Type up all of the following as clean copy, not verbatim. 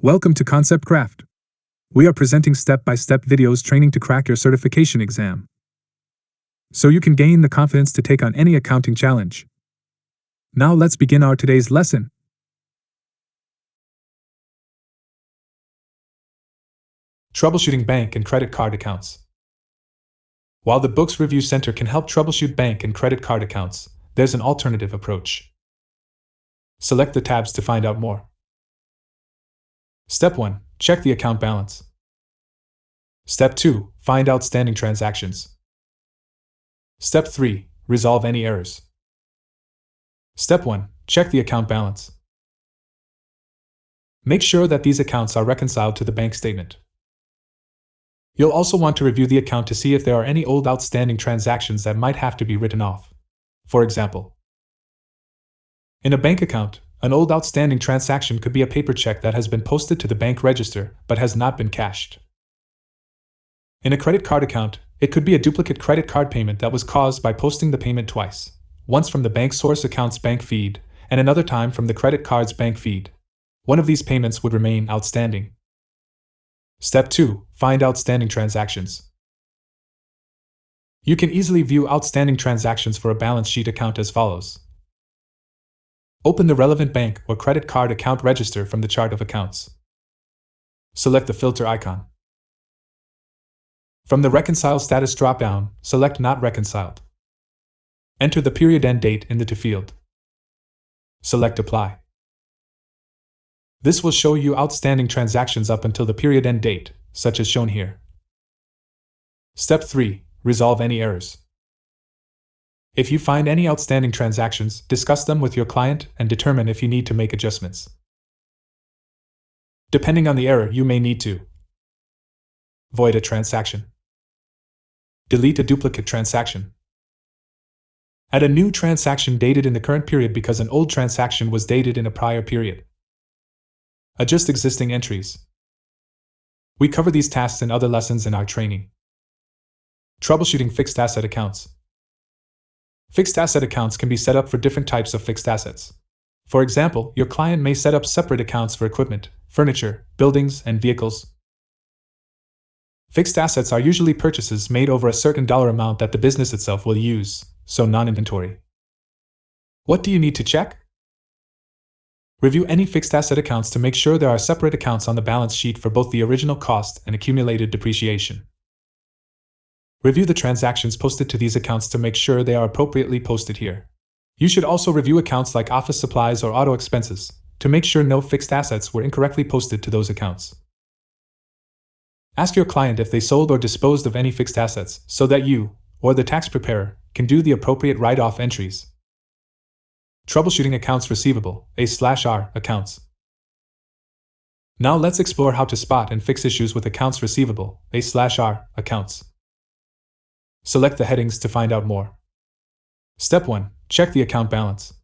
Welcome to Concept Craft. We are presenting step-by-step videos training to crack your certification exam, so you can gain the confidence to take on any accounting challenge. Now let's begin our today's lesson. Troubleshooting bank and credit card accounts. While the Books Review Center can help troubleshoot bank and credit card accounts, there's an alternative approach. Select the tabs to find out more. Step 1. Check the account balance. Step 2. Find outstanding transactions. Step 3. Resolve any errors. Step 1. Check the account balance. Make sure that these accounts are reconciled to the bank statement. You'll also want to review the account to see if there are any old outstanding transactions that might have to be written off. For example, in a bank account, an old outstanding transaction could be a paper check that has been posted to the bank register but has not been cashed. In a credit card account, it could be a duplicate credit card payment that was caused by posting the payment twice, once from the bank source account's bank feed and another time from the credit card's bank feed. One of these payments would remain outstanding. Step 2. Find outstanding transactions. You can easily view outstanding transactions for a balance sheet account as follows. Open the relevant bank or credit card account register from the chart of accounts. Select the filter icon. From the Reconcile Status drop-down, select Not Reconciled. Enter the period end date in the To field. Select Apply. This will show you outstanding transactions up until the period end date, such as shown here. Step 3. Resolve any errors. If you find any outstanding transactions, discuss them with your client and determine if you need to make adjustments. Depending on the error, you may need to void a transaction, delete a duplicate transaction, add a new transaction dated in the current period because an old transaction was dated in a prior period, adjust existing entries. We cover these tasks in other lessons in our training. Troubleshooting fixed asset accounts. Fixed asset accounts can be set up for different types of fixed assets. For example, your client may set up separate accounts for equipment, furniture, buildings, and vehicles. Fixed assets are usually purchases made over a certain dollar amount that the business itself will use, so non-inventory. What do you need to check? Review any fixed asset accounts to make sure there are separate accounts on the balance sheet for both the original cost and accumulated depreciation. Review the transactions posted to these accounts to make sure they are appropriately posted here. You should also review accounts like office supplies or auto expenses to make sure no fixed assets were incorrectly posted to those accounts. Ask your client if they sold or disposed of any fixed assets so that you, or the tax preparer, can do the appropriate write-off entries. Troubleshooting accounts receivable, A/R accounts. Now let's explore how to spot and fix issues with accounts receivable, A/R accounts. Select the headings to find out more. Step 1. Check the account balance.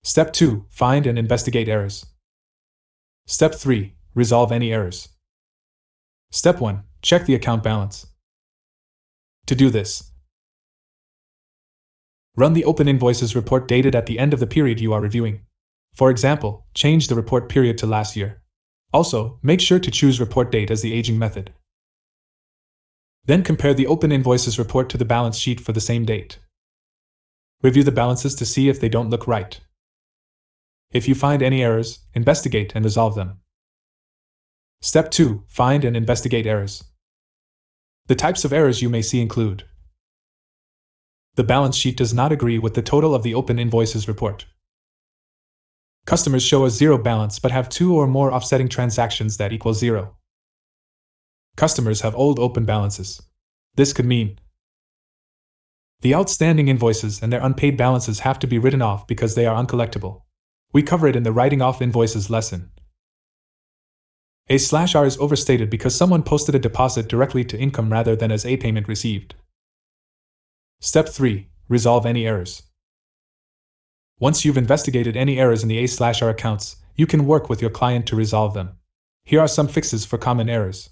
Step 2. Find and investigate errors. Step 3. Resolve any errors. Step 1. Check the account balance. To do this, run the Open Invoices report dated at the end of the period you are reviewing. For example, change the report period to last year. Also, make sure to choose report date as the aging method. Then compare the Open Invoices report to the balance sheet for the same date. Review the balances to see if they don't look right. If you find any errors, investigate and resolve them. Step 2. Find and investigate errors. The types of errors you may see include: the balance sheet does not agree with the total of the Open Invoices report. Customers show a zero balance but have two or more offsetting transactions that equal zero. Customers have old open balances. This could mean the outstanding invoices and their unpaid balances have to be written off because they are uncollectible. We cover it in the Writing Off Invoices lesson. A/R is overstated because someone posted a deposit directly to income rather than as a payment received. Step 3. Resolve any errors. Once you've investigated any errors in the A/R accounts, you can work with your client to resolve them. Here are some fixes for common errors.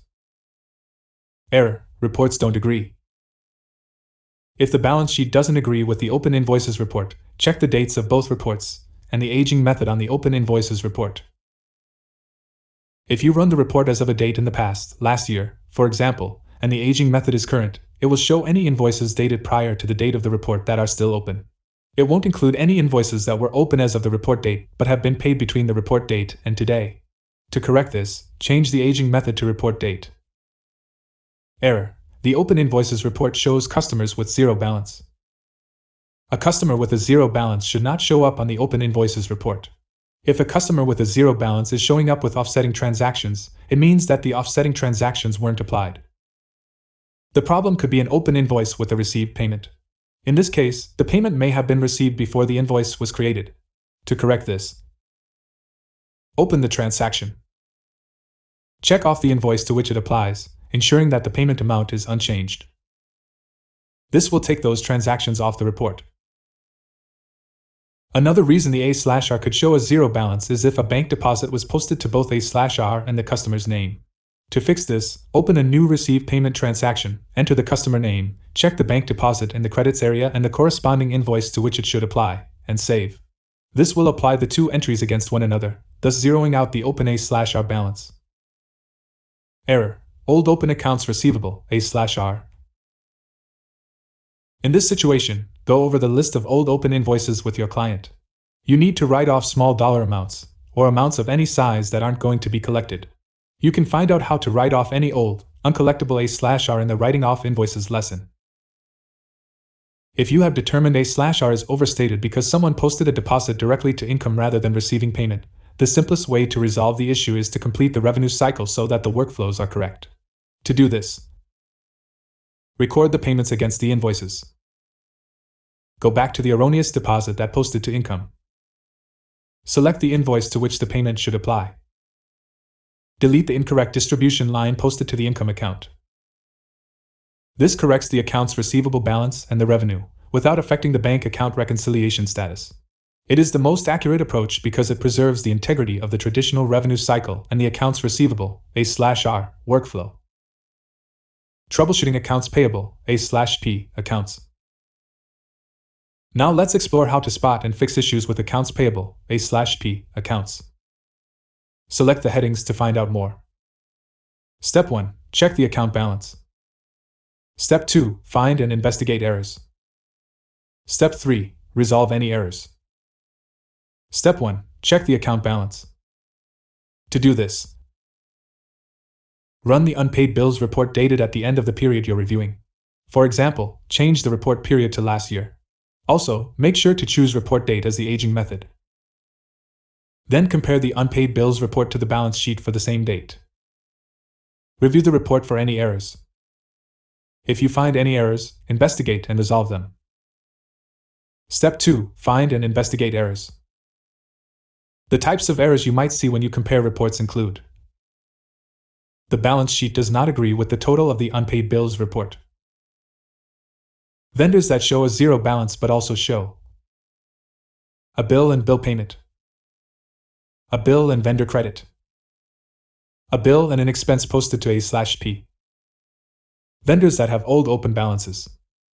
Error: reports don't agree. If the balance sheet doesn't agree with the Open Invoices report, check the dates of both reports and the aging method on the Open Invoices report. If you run the report as of a date in the past, last year, for example, and the aging method is current, it will show any invoices dated prior to the date of the report that are still open. It won't include any invoices that were open as of the report date but have been paid between the report date and today. To correct this, change the aging method to report date. Error. The open invoices report shows customers with zero balance. A customer with a zero balance should not show up on the open invoices report. If a customer with a zero balance is showing up with offsetting transactions, it means that the offsetting transactions weren't applied. The problem could be an open invoice with a received payment. In this case, the payment may have been received before the invoice was created. To correct this, open the transaction. Check off the invoice to which it applies, ensuring that the payment amount is unchanged. This will take those transactions off the report. Another reason the A/R could show a zero balance is if a bank deposit was posted to both A/R and the customer's name. To fix this, open a new receive payment transaction, enter the customer name, check the bank deposit in the credits area and the corresponding invoice to which it should apply, and save. This will apply the two entries against one another, thus zeroing out the open A/R balance. Error. Old open accounts receivable, A/R. In this situation, go over the list of old open invoices with your client. You need to write off small dollar amounts, or amounts of any size that aren't going to be collected. You can find out how to write off any old, uncollectible A/R in the Writing Off Invoices lesson. If you have determined A/R is overstated because someone posted a deposit directly to income rather than receiving payment, the simplest way to resolve the issue is to complete the revenue cycle so that the workflows are correct. To do this, record the payments against the invoices. Go back to the erroneous deposit that posted to income. Select the invoice to which the payment should apply. Delete the incorrect distribution line posted to the income account. This corrects the account's receivable balance and the revenue, without affecting the bank account reconciliation status. It is the most accurate approach because it preserves the integrity of the traditional revenue cycle and the accounts receivable, A/R, workflow. Troubleshooting accounts payable, A/P, accounts. Now let's explore how to spot and fix issues with accounts payable, A/P, accounts. Select the headings to find out more. Step 1. Check the account balance. Step 2. Find and investigate errors. Step 3. Resolve any errors. Step 1. Check the account balance. To do this, run the unpaid bills report dated at the end of the period you're reviewing. For example, change the report period to last year. Also, make sure to choose report date as the aging method. Then compare the unpaid bills report to the balance sheet for the same date. Review the report for any errors. If you find any errors, investigate and resolve them. Step 2. Find and investigate errors. The types of errors you might see when you compare reports include: the balance sheet does not agree with the total of the unpaid bills report. Vendors that show a zero balance but also show a bill and bill payment, a bill and vendor credit, a bill and an expense posted to A/P. Vendors that have old open balances.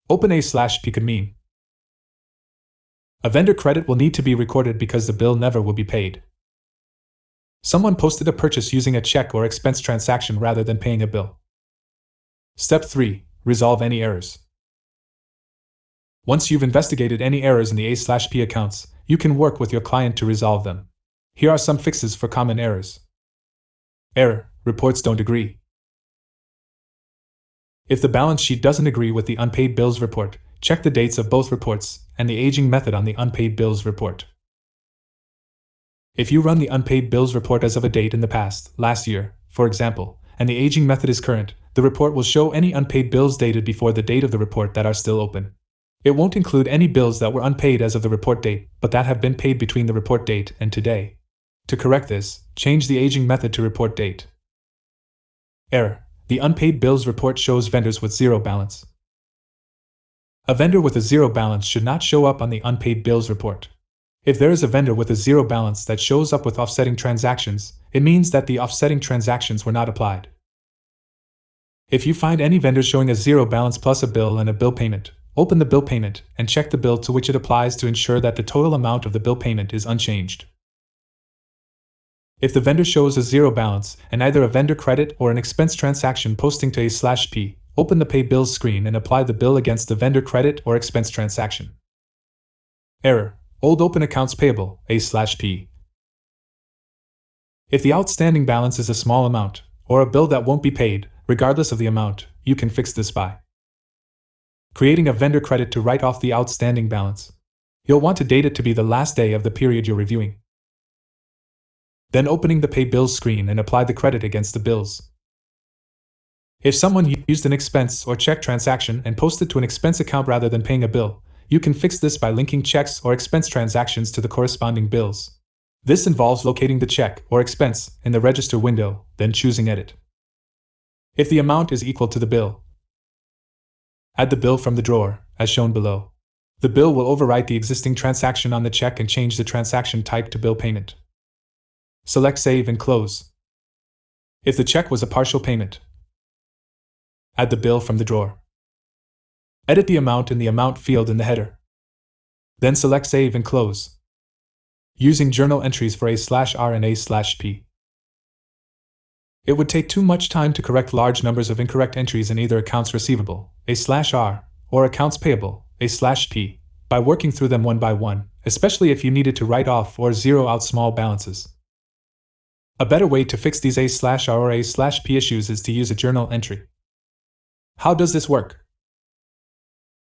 Open A/P could mean a vendor credit will need to be recorded because the bill never will be paid. Someone posted a purchase using a check or expense transaction rather than paying a bill. Step 3. Resolve any errors. Once you've investigated any errors in the A/P accounts, you can work with your client to resolve them. Here are some fixes for common errors. Error: reports don't agree. If the balance sheet doesn't agree with the unpaid bills report, check the dates of both reports and the aging method on the unpaid bills report. If you run the unpaid bills report as of a date in the past, last year, for example, and the aging method is current, the report will show any unpaid bills dated before the date of the report that are still open. It won't include any bills that were unpaid as of the report date, but that have been paid between the report date and today. To correct this, change the aging method to report date. Error: the unpaid bills report shows vendors with zero balance. A vendor with a zero balance should not show up on the unpaid bills report. If there is a vendor with a zero balance that shows up with offsetting transactions, it means that the offsetting transactions were not applied. If you find any vendor showing a zero balance plus a bill and a bill payment, open the bill payment and check the bill to which it applies to ensure that the total amount of the bill payment is unchanged. If the vendor shows a zero balance and either a vendor credit or an expense transaction posting to A/P, open the Pay Bills screen and apply the bill against the vendor credit or expense transaction. Error: Old open accounts payable, A/P. If the outstanding balance is a small amount, or a bill that won't be paid, regardless of the amount, you can fix this by creating a vendor credit to write off the outstanding balance. You'll want to date it to be the last day of the period you're reviewing. Then opening the Pay Bills screen and apply the credit against the bills. If someone used an expense or check transaction and posted to an expense account rather than paying a bill, you can fix this by linking checks or expense transactions to the corresponding bills. This involves locating the check or expense in the register window, then choosing Edit. If the amount is equal to the bill, add the bill from the drawer, as shown below. The bill will overwrite the existing transaction on the check and change the transaction type to bill payment. Select Save and Close. If the check was a partial payment, add the bill from the drawer. Edit the amount in the amount field in the header. Then select Save and Close. Using journal entries for A/R and A/P. It would take too much time to correct large numbers of incorrect entries in either accounts receivable, A/R, or accounts payable, A/P, by working through them one by one, especially if you needed to write off or zero out small balances. A better way to fix these A/R or A/P issues is to use a journal entry. How does this work?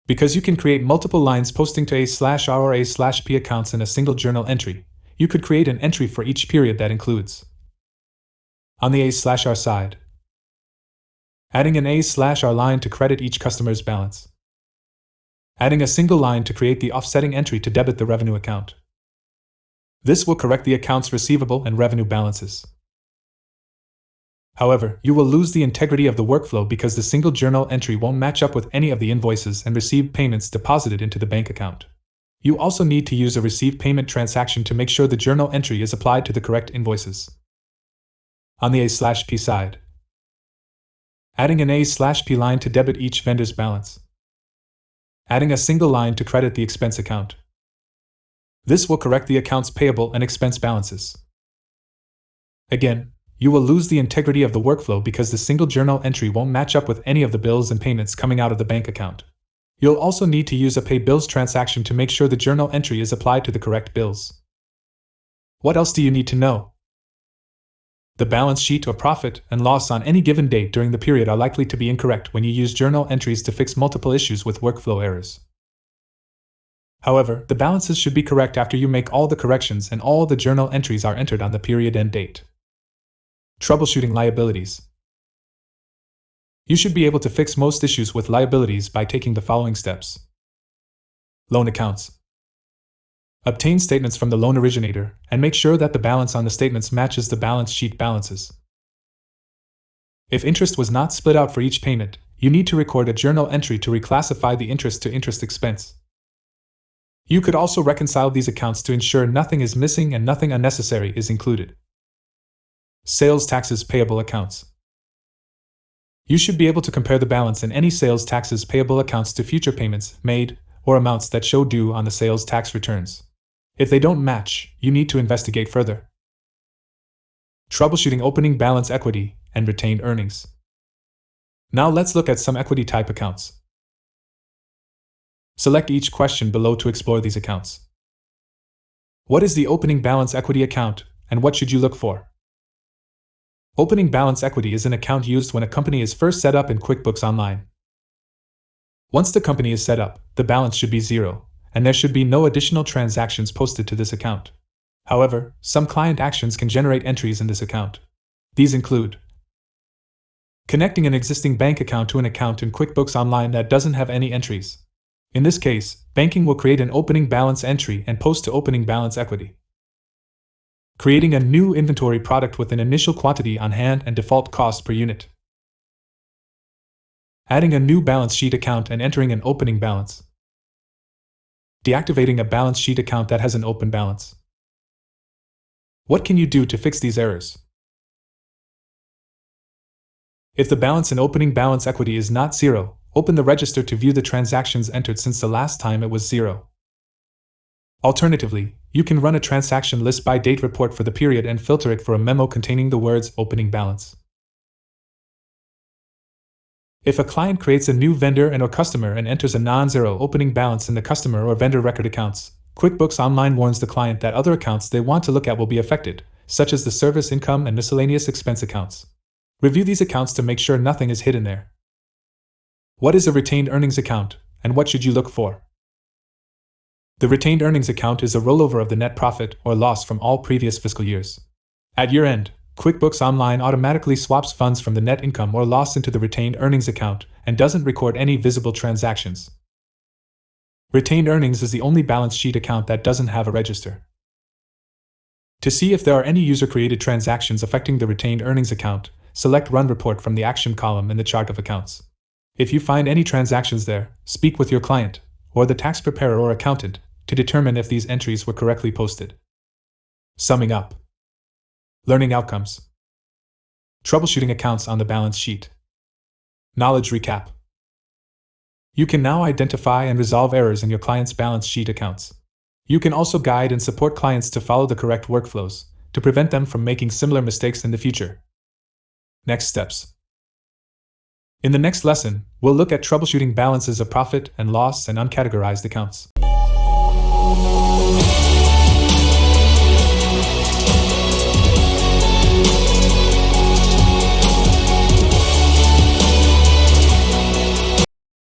Because you can create multiple lines posting to A/R or A/P accounts in a single journal entry, you could create an entry for each period that includes. On the A/R side, adding an A/R line to credit each customer's balance. Adding a single line to create the offsetting entry to debit the revenue account. This will correct the accounts receivable and revenue balances. However, you will lose the integrity of the workflow because the single journal entry won't match up with any of the invoices and received payments deposited into the bank account. You also need to use a received payment transaction to make sure the journal entry is applied to the correct invoices. On the A/P side, adding an A/P line to debit each vendor's balance. Adding a single line to credit the expense account. This will correct the accounts payable and expense balances. Again, you will lose the integrity of the workflow because the single journal entry won't match up with any of the bills and payments coming out of the bank account. You'll also need to use a Pay Bills transaction to make sure the journal entry is applied to the correct bills. What else do you need to know? The balance sheet or profit and loss on any given date during the period are likely to be incorrect when you use journal entries to fix multiple issues with workflow errors. However, the balances should be correct after you make all the corrections and all the journal entries are entered on the period end date. Troubleshooting liabilities. You should be able to fix most issues with liabilities by taking the following steps. Loan accounts. Obtain statements from the loan originator and make sure that the balance on the statements matches the balance sheet balances. If interest was not split out for each payment, you need to record a journal entry to reclassify the interest to interest expense. You could also reconcile these accounts to ensure nothing is missing and nothing unnecessary is included. Sales taxes payable accounts. You should be able to compare the balance in any sales taxes payable accounts to future payments made or amounts that show due on the sales tax returns. If they don't match, you need to investigate further. Troubleshooting opening balance equity and retained earnings. Now let's look at some equity type accounts. Select each question below to explore these accounts. What is the opening balance equity account, and what should you look for? Opening balance equity is an account used when a company is first set up in QuickBooks Online. Once the company is set up, the balance should be zero, and there should be no additional transactions posted to this account. However, some client actions can generate entries in this account. These include connecting an existing bank account to an account in QuickBooks Online that doesn't have any entries. In this case, banking will create an opening balance entry and post to opening balance equity. Creating a new inventory product with an initial quantity on hand and default cost per unit. Adding a new balance sheet account and entering an opening balance. Deactivating a balance sheet account that has an open balance. What can you do to fix these errors? If the balance in opening balance equity is not zero, open the register to view the transactions entered since the last time it was zero. Alternatively, You can run a transaction list by date report for the period and filter it for a memo containing the words opening balance. If a client creates a new vendor and/or customer and enters a non-zero opening balance in the customer or vendor record accounts, QuickBooks Online warns the client that other accounts they want to look at will be affected, such as the service income and miscellaneous expense accounts. Review these accounts to make sure nothing is hidden there. What is a retained earnings account, and what should you look for? The retained earnings account is a rollover of the net profit or loss from all previous fiscal years. At year-end, QuickBooks Online automatically swaps funds from the net income or loss into the retained earnings account and doesn't record any visible transactions. Retained earnings is the only balance sheet account that doesn't have a register. To see if there are any user-created transactions affecting the retained earnings account, select Run Report from the Action column in the chart of accounts. If you find any transactions there, speak with your client, or the tax preparer or accountant, to determine if these entries were correctly posted. Summing up. Learning outcomes. Troubleshooting accounts on the balance sheet. Knowledge recap. You can now identify and resolve errors in your client's balance sheet accounts. You can also guide and support clients to follow the correct workflows, to prevent them from making similar mistakes in the future. Next steps. In the next lesson, we'll look at troubleshooting balances of profit and loss and uncategorized accounts.